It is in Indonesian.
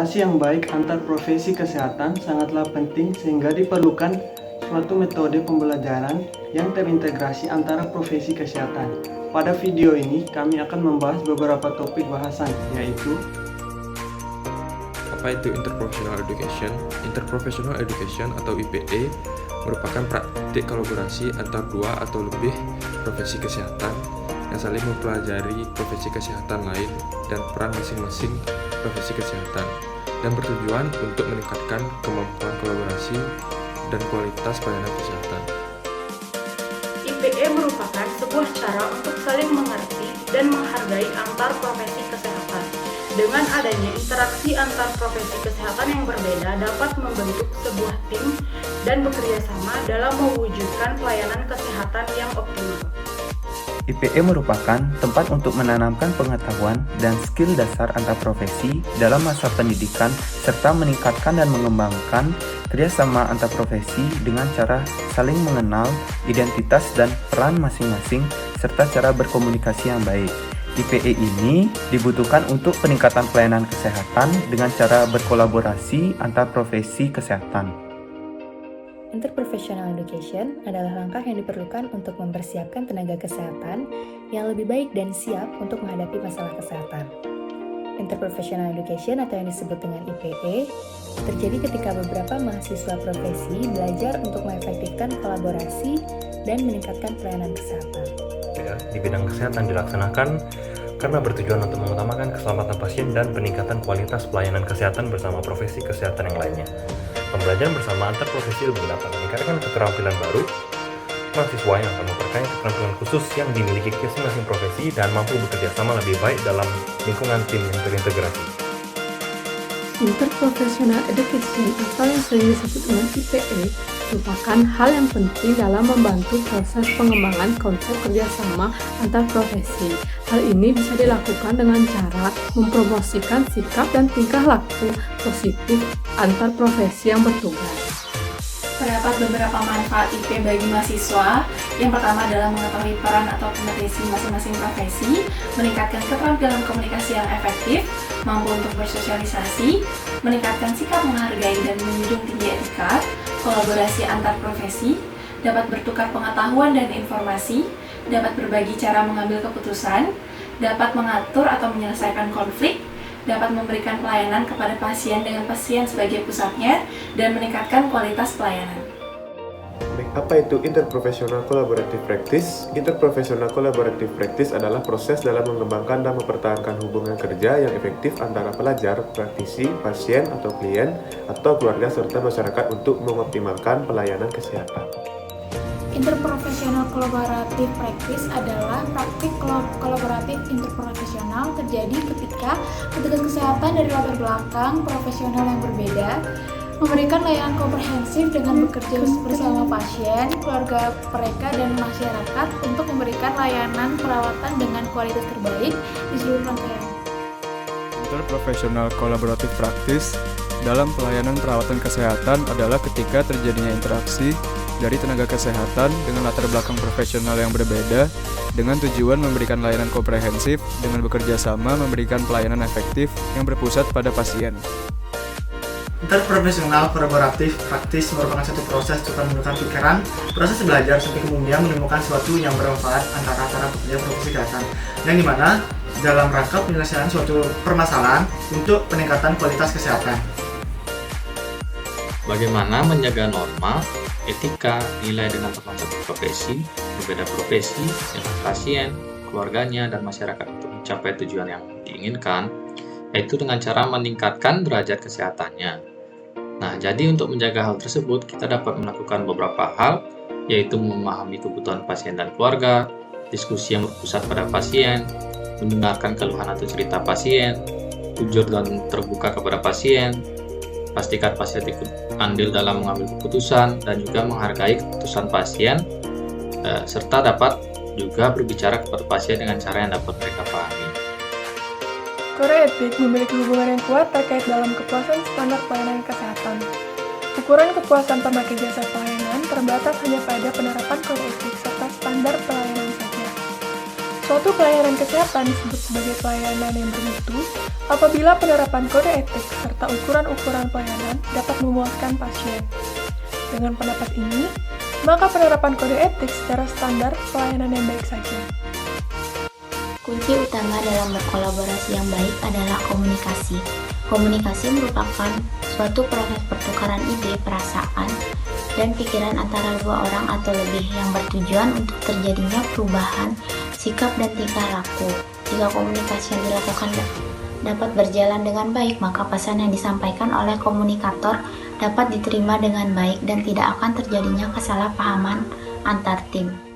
Kolaborasi yang baik antar profesi kesehatan sangatlah penting sehingga diperlukan suatu metode pembelajaran yang terintegrasi antara profesi kesehatan. Pada video ini kami akan membahas beberapa topik bahasan, yaitu apa itu Interprofessional Education? Interprofessional Education atau IPE merupakan praktik kolaborasi antar dua atau lebih profesi kesehatan yang saling mempelajari profesi kesehatan lain dan peran masing-masing profesi kesehatan, dan bertujuan untuk meningkatkan kemampuan kolaborasi dan kualitas pelayanan kesehatan. IPE merupakan sebuah cara untuk saling mengerti dan menghargai antar profesi kesehatan. Dengan adanya interaksi antar profesi kesehatan yang berbeda dapat membentuk sebuah tim dan bekerja sama dalam mewujudkan pelayanan kesehatan yang optimal. IPE merupakan tempat untuk menanamkan pengetahuan dan skill dasar antar profesi dalam masa pendidikan serta meningkatkan dan mengembangkan kerjasama antar profesi dengan cara saling mengenal identitas dan peran masing-masing serta cara berkomunikasi yang baik. IPE ini dibutuhkan untuk peningkatan pelayanan kesehatan dengan cara berkolaborasi antar profesi kesehatan. Interprofessional education adalah langkah yang diperlukan untuk mempersiapkan tenaga kesehatan yang lebih baik dan siap untuk menghadapi masalah kesehatan. Interprofessional education atau yang disebut dengan IPE terjadi ketika beberapa mahasiswa profesi belajar untuk mengefektifkan kolaborasi dan meningkatkan pelayanan kesehatan. Di bidang kesehatan dilaksanakan karena bertujuan untuk mengutamakan keselamatan pasien dan peningkatan kualitas pelayanan kesehatan bersama profesi kesehatan yang lainnya. Pembelajaran bersama antar profesi lebih dapat meningkatkan keterampilan baru mahasiswa yang akan memperkaya keterampilan khusus yang dimiliki masing-masing profesi dan mampu bekerja sama lebih baik dalam lingkungan tim yang terintegrasi. Interprofessional education atau yang sering disebut dengan IPE merupakan hal yang penting dalam membantu proses pengembangan konsep kerjasama antar profesi. Hal ini bisa dilakukan dengan cara mempromosikan sikap dan tingkah laku positif antar profesi yang bertugas. Terdapat beberapa manfaat IP bagi mahasiswa. Yang pertama adalah mengetahui peran atau kompetensi masing-masing profesi, meningkatkan keterampilan komunikasi yang efektif, mampu untuk bersosialisasi, meningkatkan sikap menghargai dan menjunjung tinggi etika, kolaborasi antar profesi, dapat bertukar pengetahuan dan informasi, dapat berbagi cara mengambil keputusan, dapat mengatur atau menyelesaikan konflik, dapat memberikan pelayanan kepada pasien dengan pasien sebagai pusatnya, dan meningkatkan kualitas pelayanan. Apa itu Interprofessional Collaborative Practice? Interprofessional Collaborative Practice adalah proses dalam mengembangkan dan mempertahankan hubungan kerja yang efektif antara pelajar, praktisi, pasien atau klien, atau keluarga serta masyarakat untuk mengoptimalkan pelayanan kesehatan. Interprofessional Collaborative Practice adalah praktik kolaboratif interprofesional terjadi ketika petugas kesehatan dari latar belakang profesional yang berbeda memberikan layanan komprehensif dengan bekerja bersama pasien, keluarga mereka, dan masyarakat untuk memberikan layanan perawatan dengan kualitas terbaik di seluruh rangkaian. Interprofessional Collaborative Practice dalam pelayanan perawatan kesehatan adalah ketika terjadinya interaksi dari tenaga kesehatan dengan latar belakang profesional yang berbeda dengan tujuan memberikan layanan komprehensif dengan bekerja sama memberikan pelayanan efektif yang berpusat pada pasien. Interprofessional Collaborative Practice merupakan satu proses untuk menentukan pikiran, proses belajar sampai kemudian menemukan sesuatu yang bermanfaat antara para pekerja profesi kesehatan, yang dimana dalam rangka penyelesaian suatu permasalahan untuk peningkatan kualitas kesehatan. Bagaimana menjaga norma, etika, nilai dengan teman satu profesi, berbeda profesi, dengan pasien, keluarganya, dan masyarakat untuk mencapai tujuan yang diinginkan, yaitu dengan cara meningkatkan derajat kesehatannya. Nah, jadi untuk menjaga hal tersebut, kita dapat melakukan beberapa hal, yaitu memahami kebutuhan pasien dan keluarga, diskusi yang berpusat pada pasien, mendengarkan keluhan atau cerita pasien, jujur dan terbuka kepada pasien, pastikan pasien ikut andil dalam mengambil keputusan, dan juga menghargai keputusan pasien, serta dapat juga berbicara kepada pasien dengan cara yang dapat mereka pahami. Kode etik memiliki hubungan yang kuat terkait dalam kepuasan standar pelayanan kesehatan. Ukuran kepuasan pemakai jasa pelayanan terbatas hanya pada penerapan kode etik serta standar pelayanan saja. Suatu pelayanan kesehatan disebut sebagai pelayanan yang bermutu apabila penerapan kode etik serta ukuran-ukuran pelayanan dapat memuaskan pasien. Dengan pendapat ini, maka penerapan kode etik secara standar pelayanan yang baik saja. Kunci utama dalam berkolaborasi yang baik adalah komunikasi. Komunikasi merupakan suatu proses pertukaran ide, perasaan, dan pikiran antara dua orang atau lebih yang bertujuan untuk terjadinya perubahan sikap dan tingkah laku. Jika komunikasi yang dilakukan dapat berjalan dengan baik, maka pesan yang disampaikan oleh komunikator dapat diterima dengan baik dan tidak akan terjadinya kesalahpahaman antar tim.